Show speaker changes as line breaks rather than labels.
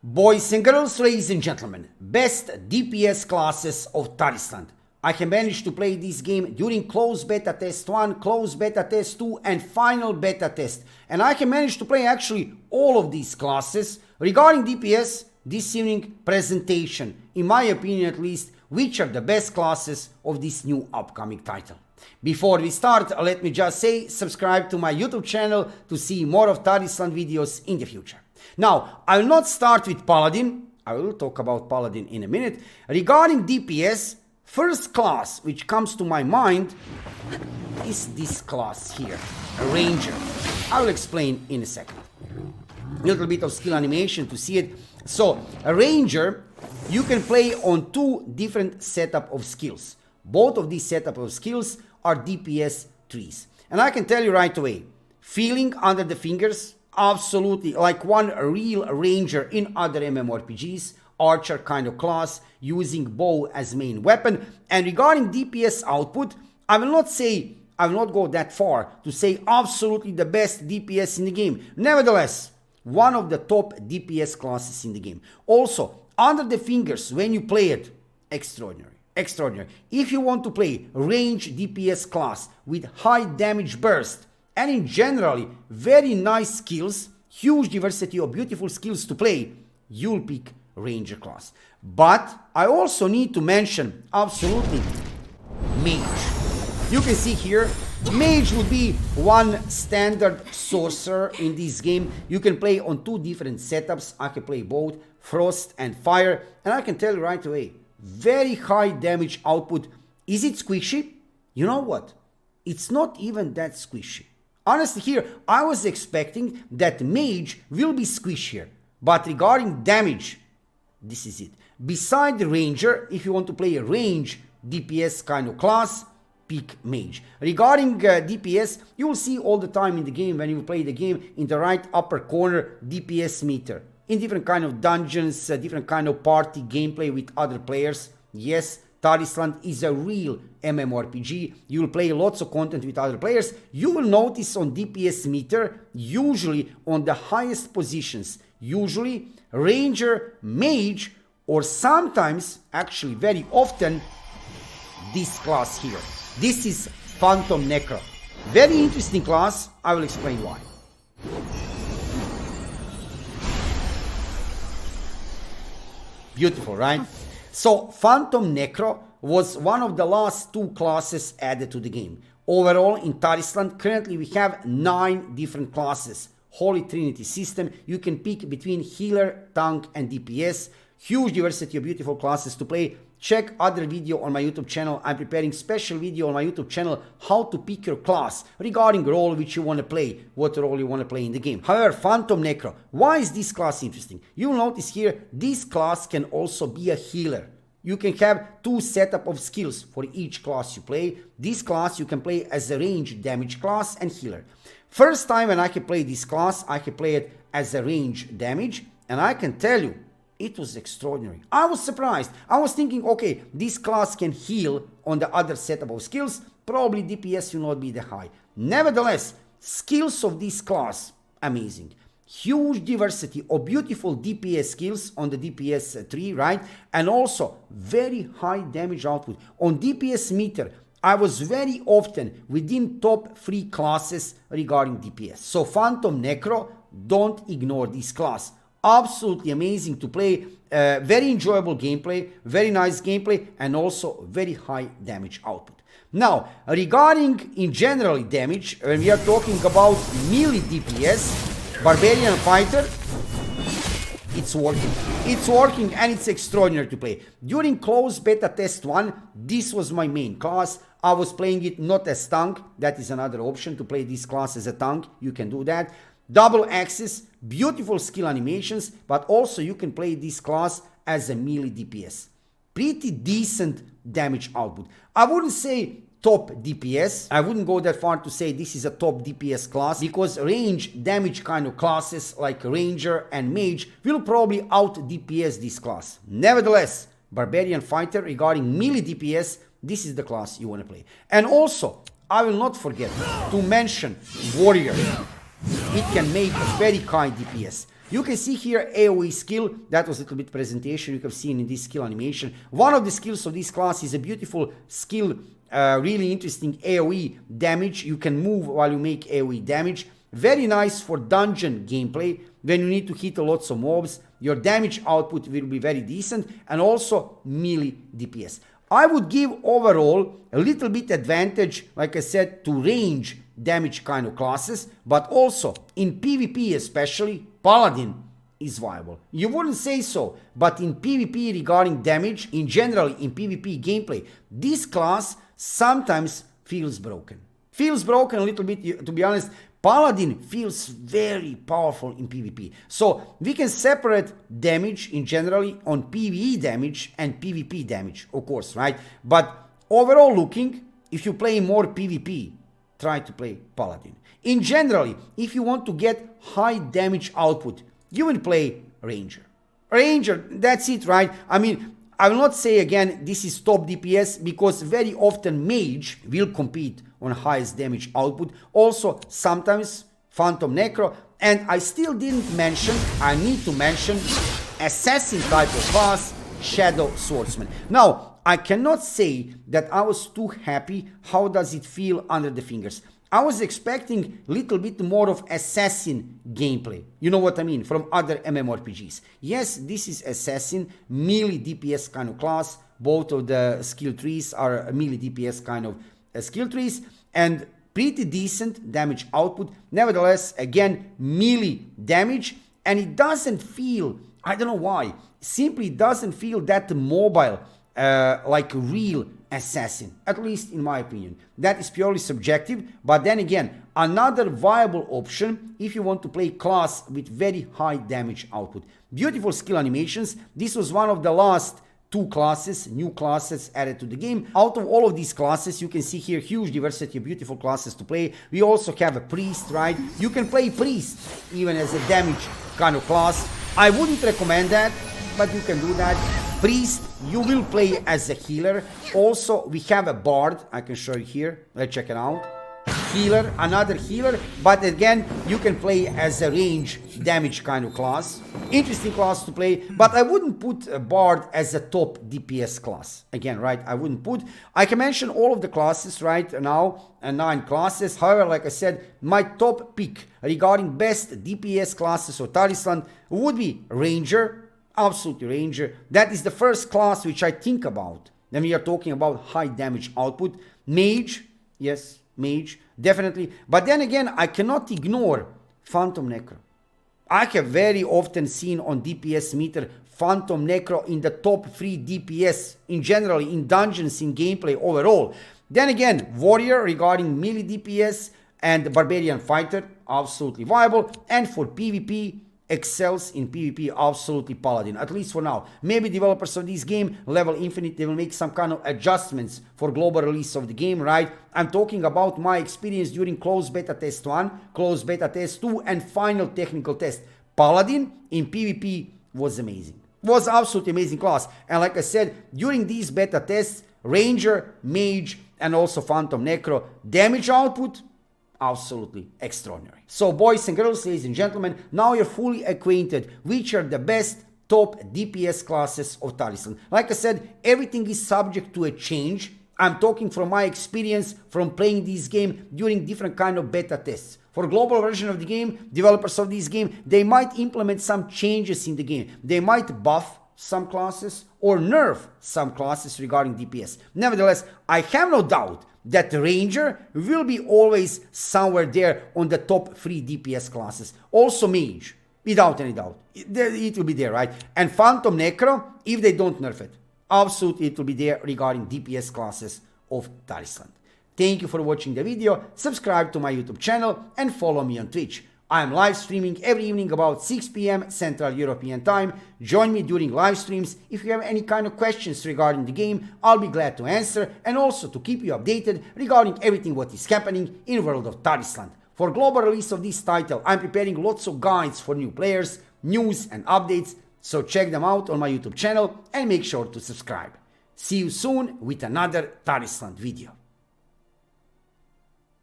Boys and girls, ladies and gentlemen, best DPS classes of Tarisland. I have managed to play this game during closed beta test 1, closed beta test 2 and final beta test. And I have managed to play actually all of these classes. Regarding DPS, this evening presentation, in my opinion at least, which are the best classes of this new upcoming title. Before we start, let me just say, subscribe to my YouTube channel to see more of Tarisland videos in the future. Now, I will not start with Paladin. I will talk about Paladin in a minute. Regarding DPS, first class which comes to my mind is this class here, a Ranger. I will explain in a second. A little bit of skill animation to see it. So, a Ranger, you can play on two different setup of skills. Both of these setup of skills are DPS trees. And I can tell you right away, feeling under the fingers, absolutely like one real Ranger in other MMORPGs, archer kind of class, using bow as main weapon. And regarding DPS output, I will not go that far to say absolutely the best DPS in the game. Nevertheless, one of the top DPS classes in the game. Also, under the fingers, when you play it, extraordinary. Extraordinary. If you want to play range DPS class with high damage burst and in generally very nice skills, huge diversity of beautiful skills to play, you'll pick Ranger class. But I also need to mention absolutely Mage. You can see here, Mage would be one standard sorcerer in this game. You can play on two different setups. I can play both Frost and Fire, and I can tell you right away, very high damage output. Is it squishy? You know what? It's not even that squishy. Honestly here, I was expecting that Mage will be squishier. But regarding damage, this is it. Beside the Ranger, if you want to play a range DPS kind of class, pick Mage. Regarding DPS, you will see all the time in the game when you play the game in the right upper corner DPS meter. In different kind of dungeons, different kind of party gameplay with other players. Yes, Tarisland is a real MMORPG. You will play lots of content with other players. You will notice on DPS meter, usually on the highest positions, usually Ranger, Mage, or sometimes, actually very often, this class here. This is Phantom Necro. Very interesting class. I will explain why. Beautiful, right? So, Phantom Necro was one of the last two classes added to the game. Overall, in Tarisland, currently we have 9 different classes. Holy Trinity system. You can pick between healer, tank, and DPS. Huge diversity of beautiful classes to play. Check other video on my YouTube channel. I'm preparing special video on my YouTube channel how to pick your class regarding role which you want to play, what role you want to play in the game. However, Phantom Necro, why is this class interesting? You'll notice here, this class can also be a healer. You can have two setup of skills for each class you play. This class you can play as a range damage class and healer. First time when I can play this class, I can play it as a range damage, and I can tell you, it was extraordinary. I was surprised. I was thinking, okay, this class can heal on the other setup of skills. Probably DPS will not be that high. Nevertheless, skills of this class, amazing. Huge diversity of beautiful DPS skills on the DPS tree, right? And also very high damage output. On DPS meter, I was very often within top 3 classes regarding DPS. So Phantom Necro, don't ignore this class. Absolutely amazing to play, very enjoyable gameplay, very nice gameplay, and also very high damage output. Now, regarding in general damage, when we are talking about melee DPS, Barbarian Fighter, it's working. It's working and it's extraordinary to play. During closed beta test 1, this was my main class. I was playing it not as tank, that is another option to play this class as a tank, you can do that. Double axis, beautiful skill animations, but also you can play this class as a melee DPS. Pretty decent damage output. I wouldn't say top DPS. I wouldn't go that far to say this is a top DPS class, because range damage kind of classes like Ranger and Mage will probably out DPS this class. Nevertheless, Barbarian Fighter regarding melee DPS, this is the class you want to play. And also, I will not forget to mention Warrior. It can make a very high DPS. You can see here AoE skill. That was a little bit presentation you have seen in this skill animation. One of the skills of this class is a beautiful skill, really interesting AoE damage. You can move while you make AoE damage. Very nice for dungeon gameplay when you need to hit lots of mobs. Your damage output will be very decent, and also melee DPS. I would give overall a little bit advantage, like I said, to range damage kind of classes, but also in PvP especially, Paladin is viable. You wouldn't say so, but in PvP regarding damage, in general in PvP gameplay, this class sometimes feels broken. Feels broken a little bit, to be honest. Paladin feels very powerful in PvP. So we can separate damage in generally on PvE damage and PvP damage, of course, right? But overall looking, if you play more PvP, try to play Paladin. In generally, if you want to get high damage output, you will play Ranger. Ranger, that's it, right? I mean, I will not say again this is top DPS, because very often Mage will compete on highest damage output. Also sometimes Phantom Necro, and I still didn't mention, I need to mention assassin type of class, Shadow Swordsman. Now I cannot say that I was too happy. How does it feel under the fingers? I was expecting a little bit more of assassin gameplay. You know what I mean? From other MMORPGs. Yes, this is assassin, melee DPS kind of class. Both of the skill trees are melee DPS kind of skill trees. And pretty decent damage output. Nevertheless, again, melee damage. And it doesn't feel, I don't know why, simply doesn't feel that mobile like a real assassin, at least in my opinion. That is purely subjective, but then again, another viable option if you want to play class with very high damage output. Beautiful skill animations. This was one of the last two classes, new classes added to the game. Out of all of these classes, you can see here huge diversity of beautiful classes to play. We also have a priest, right? You can play priest even as a damage kind of class. I wouldn't recommend that, but you can do that. Priest, you will play as a healer. Also, we have a bard. I can show you here. Let's check it out. Healer, another healer, but again, you can play as a range damage kind of class. Interesting class to play, but I wouldn't put a bard as a top DPS class. Again, right, I wouldn't put. I can mention all of the classes right now, 9 classes. However, like I said, my top pick regarding best DPS classes of Tarisland would be Ranger. Absolutely Ranger. That is the first class which I think about when we are talking about high damage output. Mage, yes, Mage, definitely. But then again, I cannot ignore Phantom Necro. I have very often seen on DPS meter Phantom Necro in the top 3 DPS in general, in dungeons, in gameplay overall. Then again, Warrior regarding melee DPS and Barbarian Fighter, absolutely viable. And for PvP, excels in PvP, absolutely Paladin, at least for now. Maybe developers of this game, Level Infinite, they will make some kind of adjustments for global release of the game, right? I'm talking about my experience during closed beta test 1, closed beta test 2, and final technical test. Paladin in PvP was amazing. Was absolutely amazing class. And like I said, during these beta tests, Ranger, Mage, and also Phantom Necro, damage output, absolutely extraordinary. So boys and girls, ladies and gentlemen, now you're fully acquainted which are the best top DPS classes of Tarisland. Like I said, everything is subject to a change. I'm talking from my experience from playing this game during different kind of beta tests. For global version of the game, developers of this game, they might implement some changes in the game. They might buff some classes or nerf some classes regarding DPS. Nevertheless, I have no doubt that Ranger will be always somewhere there on the top 3 DPS classes. Also Mage, without any doubt. It will be there, right? And Phantom Necro, if they don't nerf it, absolutely it will be there regarding DPS classes of Tarisland. Thank you for watching the video, subscribe to my YouTube channel and follow me on Twitch. I am live streaming every evening about 6 p.m. Central European Time. Join me during live streams. If you have any kind of questions regarding the game, I'll be glad to answer and also to keep you updated regarding everything what is happening in the world of Tarisland. For global release of this title, I'm preparing lots of guides for new players, news and updates, so check them out on my YouTube channel and make sure to subscribe. See you soon with another Tarisland video.